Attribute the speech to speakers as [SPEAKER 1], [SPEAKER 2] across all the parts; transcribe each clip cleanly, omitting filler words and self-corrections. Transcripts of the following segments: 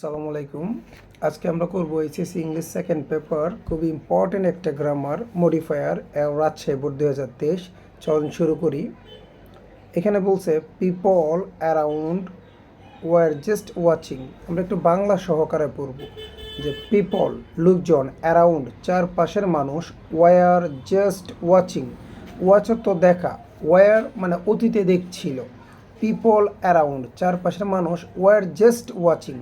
[SPEAKER 1] আসসালামু আলাইকুম। আজকে আমরা করব এইচএসসি ইংলিশ সেকেন্ড পেপার, খুবই ইম্পর্টেন্ট একটা গ্রামার মডিফায়ার, রাজশাহী বোর্ড 2023। চলুন শুরু করি। এখানে বলছে people around were just watching. আমরা একটু বাংলা সহকারে পড়ব যে পিপল লোকজন, অ্যারাউন্ড চারপাশের মানুষ, ওয়ার জাস্ট ওয়াচিং, ওয়াচ তো দেখা, ওয়ার মানে অতীতে দেখছিল, পিপল অ্যারাউন্ড চারপাশের মানুষ ওয়ার জাস্ট ওয়াচিং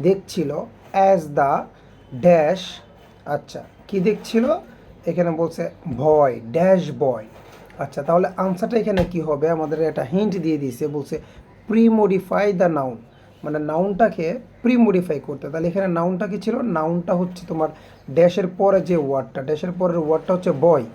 [SPEAKER 1] দেখছিল, অ্যাজ দ্য ড্যাশ। আচ্ছা, কি দেখছিল? এখানে বলছে ভয়, ড্যাশ বয়। আচ্ছা, তাহলে আনসারটা এখানে কি হবে? আমাদের একটা হিন্ট দিয়ে দিয়েছে, বলছে প্রি মডিফাই দ্য নাউন, মানে নাউনটাকে প্রি মডিফাই করতে। তাহলে এখানে নাউনটা কি ছিল? নাউনটা হচ্ছে তোমার ড্যাশের পরে যে ওয়ার্ডটা, ড্যাশের পরের ওয়ার্ডটা হচ্ছে বয়।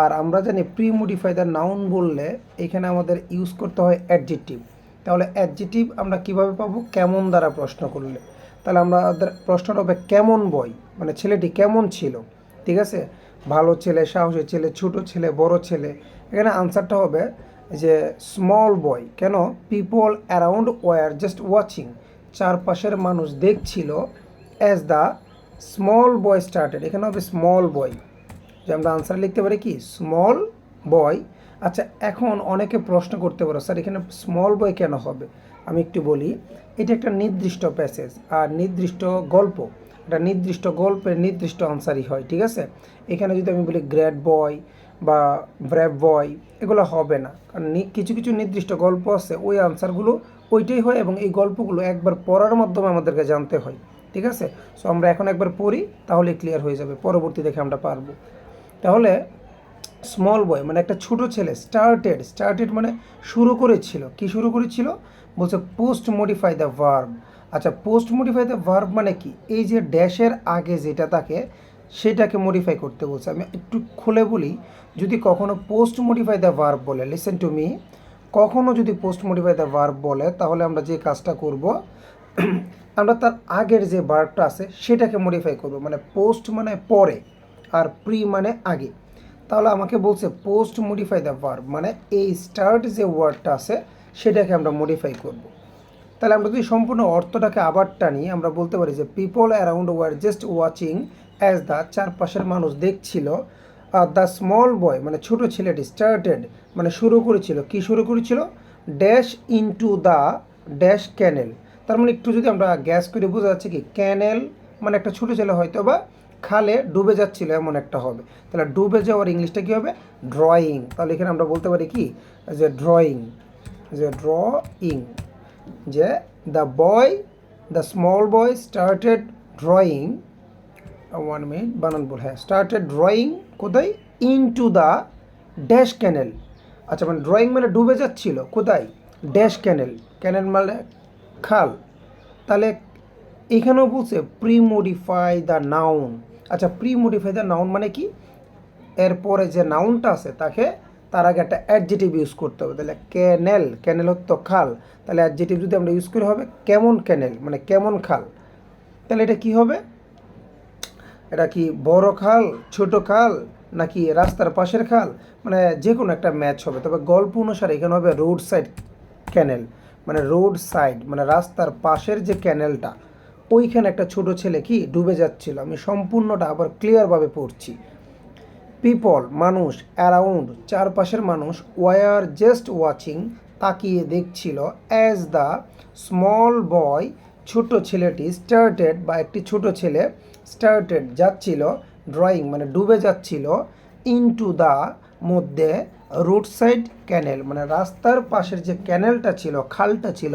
[SPEAKER 1] আর আমরা জানি প্রি মডিফাই দ্য নাউন বললে এখানে আমাদের ইউজ করতে হয় অ্যাডজেক্টিভ। তাহলে অ্যাডজেক্টিভ আমরা কিভাবে পাবো? কেমন দ্বারা প্রশ্ন করলে। তাহলে আমাদের প্রশ্নটা হবে কেমন বয়, মানে ছেলেটি কেমন ছিল। ঠিক আছে, ভালো ছেলে, সাহসী ছেলে, ছোট ছেলে, বড় ছেলে। এখানে আনসারটা হবে যে স্মল বয়। কেন? People around were just watching, চারপাশের মানুষ দেখছিল, as the small boy started. এখানে হবে স্মল বয়, যে আমরা আনসার লিখতে পারি কি স্মল বয়। আচ্ছা, এখন অনেকে প্রশ্ন করতে পারো, স্যার এখানে স্মল বয় কেন হবে? আমি একটু বলি। এটা একটা নির্দিষ্ট প্যাসেজ আর নির্দিষ্ট গল্প, একটা নির্দিষ্ট গল্পের নির্দিষ্ট আনসারই হয়। ঠিক আছে, এখানে যদি আমি বলি গ্রেট বয় বা ব্রেভ বয়, এগুলো হবে না, কারণ কিছু কিছু নির্দিষ্ট গল্প আছে, ওই আনসারগুলো ওইটাই হয়, এবং এই গল্পগুলো একবার পড়ার মাধ্যমে আমাদেরকে জানতে হয়। ঠিক আছে, সো আমরা এখন একবার পড়ি, তাহলে ক্লিয়ার হয়ে যাবে, পরবর্তী দেখে আমরা পারবো। তাহলে স্মল বয় মানে একটা ছোট ছেলে, স্টার্টেড, স্টার্টেড মানে শুরু করেছিল। কি শুরু করেছিল? বলছে পোস্ট মডিফাই দ্য ভার্ব। আচ্ছা, পোস্ট মডিফাই দ্য ভার্ব মানে কি? এই যে ড্যাশের আগে যেটা থাকে সেটাকে মডিফাই করতে বলছে। আমি একটু খুলে বলি, যদি কখনো পোস্ট মডিফাই দ্য ভার্ব বলে, লিসেন টু মি, কখনো যদি পোস্ট মডিফাই দ্য ভার্ব বলে, তাহলে আমরা যে কাজটা করব, আমরা তার আগের যে ভার্বটা আছে সেটাকে মডিফাই করব। মানে পোস্ট মানে পরে, আর প্রি মানে আগে। তাহলে আমাকে বলছে পোস্ট মডিফাই দ্য ভার্ব, মানে এই স্টার্ট যে ওয়ার্ডটা আছে সেটাকে আমরা মডিফাই করব। তাহলে আমরা যদি সম্পূর্ণ অর্থটাকে আবার টানি, আমরা বলতে পারি যে people around were just watching as the, চারপাশের মানুষ দেখছিল, দ্য স্মল বয় মানে ছোট ছেলেটি, স্টার্টেড মানে শুরু করেছিল। কি শুরু করেছিল? ড্যাশ ইনটু দ্য ড্যাশ ক্যানেল। তার মানে একটু যদি আমরা গ্যাস করে বোঝা যাচ্ছে কি, ক্যানেল মানে একটা ছোটো ছেলে হয়তো বা খালে ডুবে যাচ্ছিল, এমন একটা হবে। তাহলে ডুবে যাওয়ার ইংলিশটা কী হবে? ড্রয়িং। তাহলে এখানে আমরা বলতে পারি কি, যে ড্রয়িং, যে ড্রয়িং, যে the boy, the small boy started drawing, 1 minute, বানান ভুল, হ্যাঁ, স্টার্টেড ড্রয়িং কোথায়? ইনটু দ্য ড্যাশ ক্যানেল। আচ্ছা, মানে ড্রয়িং মানে ডুবে যাচ্ছিল কোথায়? ড্যাশ ক্যানেল, ক্যানেল মানে খাল। তাহলে এখানেও বলছে প্রি মডিফাই দ্য নাউন। আচ্ছা, প্রি মডিফাই দ্য নাউন মানে কি? এরপরে যে নাউনটা আছে তাকে তার আগে একটা অ্যাডজেটিভ ইউজ করতে হবে। তাহলে ক্যানেল, ক্যানেল হতো খাল, তাহলে অ্যাডজেটিভ যদি আমরা ইউজ করি হবে কেমন ক্যানেল, মানে কেমন খাল। তাহলে এটা কি হবে? এটা কি বড় খাল, ছোট খাল, নাকি রাস্তার পাশের খাল? মানে যে কোনো একটা ম্যাচ হবে। তবে গল্প অনুসারে এখানে হবে রোড সাইড ক্যানেল, মানে রোড সাইড মানে রাস্তার পাশের যে ক্যানেলটা, ওইখানে একটা ছোট ছেলে কি ডুবে যাচ্ছিল। আমি সম্পূর্ণটা আবার ক্লিয়ারভাবে পড়ছি। পিপল মানুষ, অ্যারাউন্ড চারপাশের মানুষ, ওয়ার জাস্ট ওয়াচিং তাকিয়ে দেখছিল, অ্যাজ দ্য স্মল বয় ছোট ছেলেটি, স্টার্টেড বা একটি ছোট ছেলে স্টার্টেড যাচ্ছিল, ড্রয়িং মানে ডুবে যাচ্ছিল, ইনটু দ্য মধ্যে, রোড সাইড ক্যানেল মানে রাস্তার পাশের যে ক্যানেলটা ছিল, খালটা ছিল,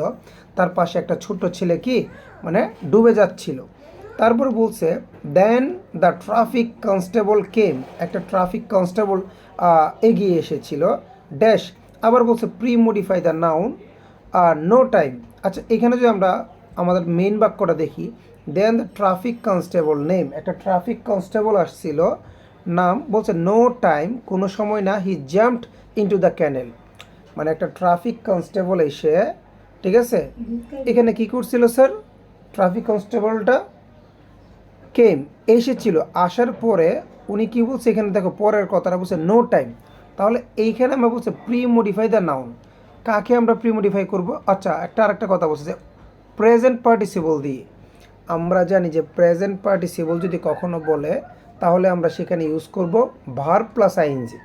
[SPEAKER 1] তার পাশে একটা ছোট ছেলে কি মানে ডুবে যাচ্ছিল। তারপর বলছে then the traffic constable came, একটা ট্রাফিক কনস্টেবল এগিয়ে এসেছিল, ড্যাশ। আবার বলছে pre modify the noun no time. আচ্ছা, এখানে যদি আমরা আমাদের মেইন বাক্যটা দেখি, then the traffic constable name, একটা ট্রাফিক কনস্টেবল আসছিল, নাম বলছে নো টাইম কোনো সময় না, he jumped into the canal, মানে একটা ট্রাফিক কনস্টেবল এসে, ঠিক আছে, এখানে কি করছিল স্যার? ট্রাফিক কনস্টেবলটা কেম এসেছিল, আসার পরে উনি কি বলছে এখানে দেখো পরের কথাটা বলছে নো টাইম। তাহলে এইখানে আমরা বলছে প্রি মডিফাই দ্য নাউন, কাকে আমরা প্রি মডিফাই করবো? আচ্ছা, আরেকটা কথা বলছে যে প্রেজেন্ট পার্টিসিপল দিয়ে, আমরা জানি যে প্রেজেন্ট পার্টিসিপল যদি কখনো বলে তাহলে আমরা সেখানে ইউজ করব ভার্ব প্লাস আইএনজি।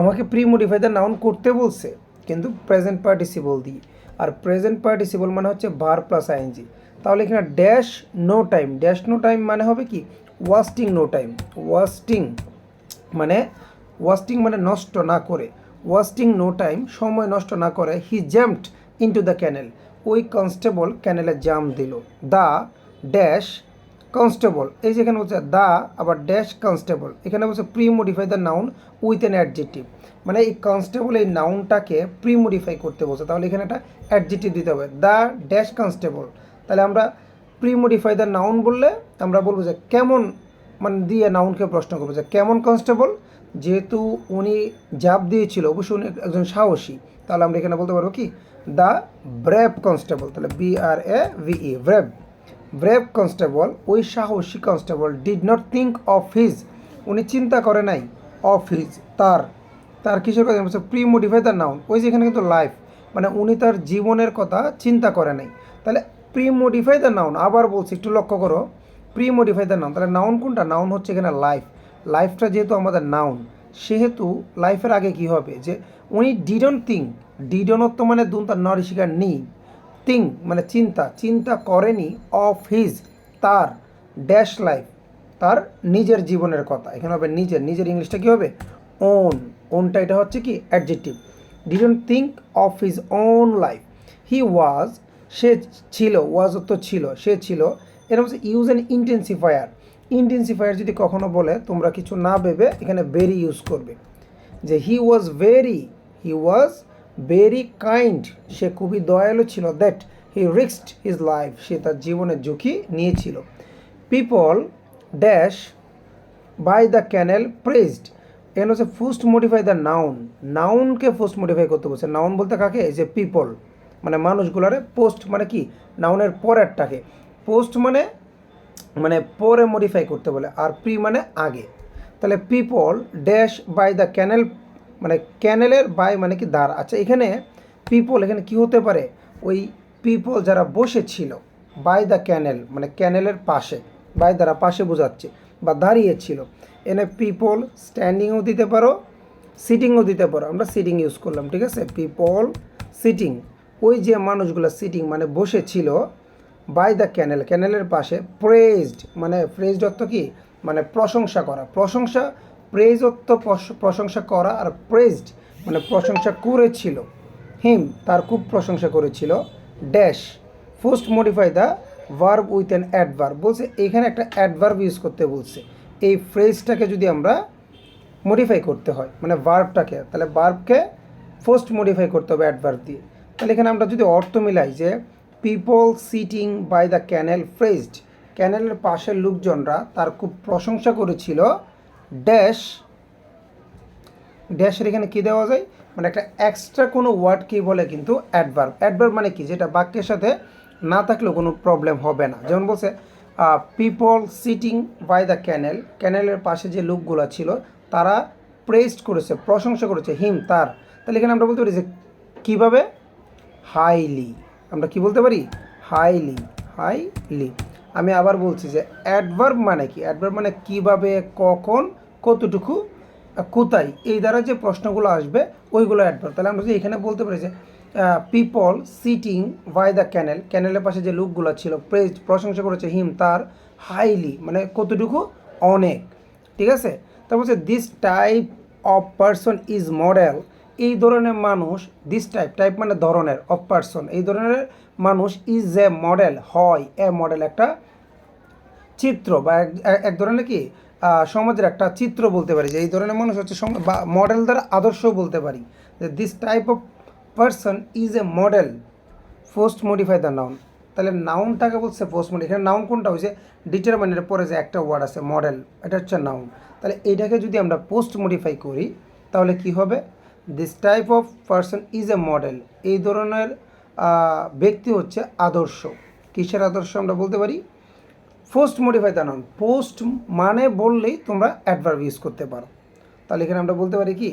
[SPEAKER 1] আমাকে প্রি মডিফাই দ্য নাউন করতে বলছে কিন্তু প্রেজেন্ট পার্টিসিপল দিয়ে, আর প্রেজেন্ট পার্টিসিপল মানে হচ্ছে ভার্ব প্লাস আইএনজি। তাহলে এখানে dash no time, dash no time মানে হবে কি ওয়াস্টিং নো টাইম। ওয়াস্টিং মানে নষ্ট না করে, ওয়াস্টিং নো টাইম সময় নষ্ট না করে হি জাম্পড ইনটু দ্য ক্যানেল, ওই কনস্টেবল ক্যানেলে জাম্প দিল। দ্য ড্যাশ কনস্টেবল, এই যে এখানে বলছে দ্য আবার ড্যাশ কনস্টেবল, এখানে বলছে pre modify the noun with an adjective, মানে এই কনস্টেবল এই নাউনটাকে প্রি মডিফাই করতে বলছে, তাহলে এখানে একটা অ্যাডজেক্টিভ দিতে হবে দ্য ড্যাশ কনস্টেবল। তাহলে আমরা প্রি মডিফাই দ্য নাউন বললে আমরা বলবো যে কেমন, মানে দিয়ে নাউনকে প্রশ্ন করবো যে কেমন কনস্টেবল, যেহেতু উনি জাপ দিয়েছিল অবশ্যই উনি একজন সাহসী, তাহলে আমরা এখানে বলতে পারবো কি দ্য ব্রেভ কনস্টেবল, তাহলে BRAVE ব্রেভ, ব্রেভ কনস্টেবল ওই সাহসী constable did not think of his, উনি চিন্তা করে নাই অফ হিজ তার কিসের কথা বলছে প্রি মডিফাই দ্য নাউন, ওই যেখানে কিন্তু লাইফ মানে উনি তার জীবনের কথা চিন্তা করে নাই। তাহলে প্রি মডিফাই দ্য নাউন, আবার বলছি একটু লক্ষ্য করো, প্রি মডিফাই দ্য নাউন, তাহলে নাউন কোনটা, নাউন হচ্ছে এখানে লাইফ, লাইফটা যেহেতু আমাদের নাউন সেহেতু লাইফের আগে কি হবে যে উনি ডিডন্ট থিঙ্ক, ডিডনত মানে দুন তার নরিশিকার নি, থিঙ্ক মানে চিন্তা করেনি অফ হিজ তার ড্যাশ লাইফ তার নিজের জীবনের কথা, এখানে হবে নিজের ইংলিশটা কী হবে ওনটা, এটা হচ্ছে কি adjective. Didn't think of his own life, he was সে ছিল, ওয়াজ তো ছিল সে ছিল, এটা হচ্ছে ইউজ অ্যান ইন্টেন্সিফায়ার যদি কখনো বলে তোমরা কিছু না ভেবে এখানে ভেরি ইউজ করবে, যে হি ওয়াজ ভেরি কাইন্ড, সে খুবই দয়ালু ছিল, that he risked his life, সে তার জীবনের ঝুঁকি নিয়েছিল। People dash by the canal praised, এখানে হচ্ছে ফার্স্ট মডিফাই দ্য নাউনকে ফার্স্ট মডিফাই করতে বলছে, নাউন বলতে কাকে, এই যে পিপল মানে মানুষগুলারে, পোস্ট মানে কি নাউনের পরেরটাকে, পোস্ট মানে পরে মডিফাই করতে বলে, আর প্রি মানে আগে। তাহলে people dash by the canal মানে ক্যানেলের বাই মানে কি দ্বার, আচ্ছা এখানে পিপল এখানে কি হতে পারে, ওই পিপল যারা বসেছিল, বাই দ্য ক্যানেল মানে ক্যানেলের পাশে, বাই দ্বারা পাশে বোঝাচ্ছে বা দাঁড়িয়েছিল, এনে পিপল স্ট্যান্ডিংও দিতে পারো সিটিংও দিতে পারো, আমরা সিটিং ইউজ করলাম, ঠিক আছে, পিপল সিটিং, ওই যে মানুষগুলো সিটিং মানে বসেছিল, বাই দ্য ক্যানেলের পাশে, প্রেজড মানে প্রেজড অর্থ কি মানে প্রশংসা করা, প্রেজ অর্থ প্রশংসা করা, আর প্রেজড মানে প্রশংসা করেছিল, হিম তার খুব প্রশংসা করেছিল, dash first modify the verb with an adverb, বলছে এখানে একটা অ্যাডভার্ব ইউজ করতে বলছে, এই ফ্রেজটাকে যদি আমরা মডিফাই করতে হয় মানে ভার্বটাকে, তাহলে ভার্বকে ফার্স্ট মডিফাই করতে হবে অ্যাডভার্ব দিয়ে। তাহলে এখানে আমরা যদি অর্থ মিলাই যে people sitting by the canal praised, ক্যানেলের পাশের লোকজনরা তার খুব প্রশংসা করেছিল, ড্যাশের এখানে কী দেওয়া যায় মানে একটা এক্সট্রা কোনো ওয়ার্ড কী বলে কিন্তু অ্যাডভার্ব মানে কি যেটা বাক্যের সাথে না থাকলেও কোনো প্রবলেম হবে না, যেমন বলছে পিপল সিটিং বাই দ্য ক্যানেলের পাশে যে লোকগুলো ছিল তারা প্রেজড করেছে প্রশংসা করেছে হিম তার, তাহলে এখানে আমরা বলতে পারি যে কীভাবে হাইলি, আমরা কি বলতে পারি হাইলি। আমি আবার বলছি যে অ্যাডভার্ব মানে কি, অ্যাডভার্ব মানে কিভাবে, কখন, কতটুকু, কোথায়, এই দ্বারা যে প্রশ্নগুলো আসবে ওইগুলো অ্যাডভার্ব। তাহলে আমরা যদি এখানে বলতে পারি যে পিপল সিটিং বাই দ্য ক্যানেলের পাশে যে লোকগুলো ছিল প্রেজড প্রশংসা করেছে হিম তার, হাইলি মানে কতটুকু, অনেক, ঠিক আছে। তারপর হচ্ছে this type of person is model, এই ধরনের মানুষ, দিস টাইপ মানে ধরনের, অফ পারসন এই ধরনের মানুষ, ইজ এ মডেল হয়, এ মডেল একটা চিত্র বা এক ধরনের কি সমাজের একটা চিত্র বলতে পারি, যে এই ধরনের মানুষ হচ্ছে বা মডেল দ্বারা আদর্শ বলতে পারি, যে this type of person is a model first modify the noun, তাহলে নাউনটাকে বলছে ফার্স্ট মডিফাই, এখানে নাউন কোনটা হয়েছে ডিটারমাইনের পরে যে একটা ওয়ার্ড আছে মডেল, এটা হচ্ছে নাউন, তাহলে এইটাকে যদি আমরা পোস্ট মডিফাই করি তাহলে কি হবে, this type of person is a model, এই ধরনের ব্যক্তি হচ্ছে আদর্শ, কিসের আদর্শ আমরা বলতে পারি first modify the noun, post মানে বললেই তোমরা অ্যাডভার্ব ইউজ করতে পারো, তাহলে এখানে আমরা বলতে পারি কি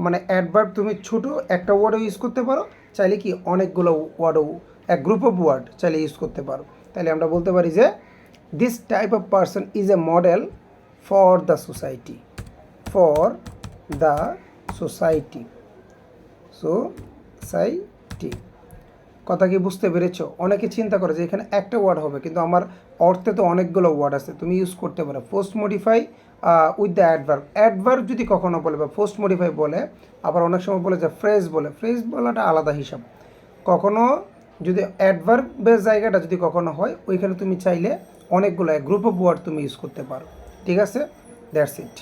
[SPEAKER 1] মানে অ্যাডভার্ব তুমি ছোট একটা ওয়ার্ডও ইউজ করতে পারো, চাইলে কি অনেকগুলো ওয়ার্ডও, এক গ্রুপ অফ ওয়ার্ড চাইলে ইউজ করতে পারো, তাহলে আমরা বলতে পারি যে this type of person is a model for the society, for the society, society. কথা কি বুঝতে পেরেছো? অনেকে চিন্তা করে যে এখানে একটা ওয়ার্ড হবে, কিন্তু আমার অর্থে তো অনেকগুলো ওয়ার্ড আছে, তুমি ইউজ করতে পারো post modify with the adverb. Adverb যদি কখনো বলে বা পোস্ট মডিফাই বলে, আবার অনেক সময় বলে যে ফ্রেজ বলে, ফ্রেজ বলাটা আলাদা হিসাব। কখনো যদি অ্যাডভার্বের জায়গাটা যদি কখনো হয়, ওইখানে তুমি চাইলে অনেকগুলো গ্রুপ অফ ওয়ার্ড তুমি ইউজ করতে পারো। ঠিক আছে, দ্যাটস ইট।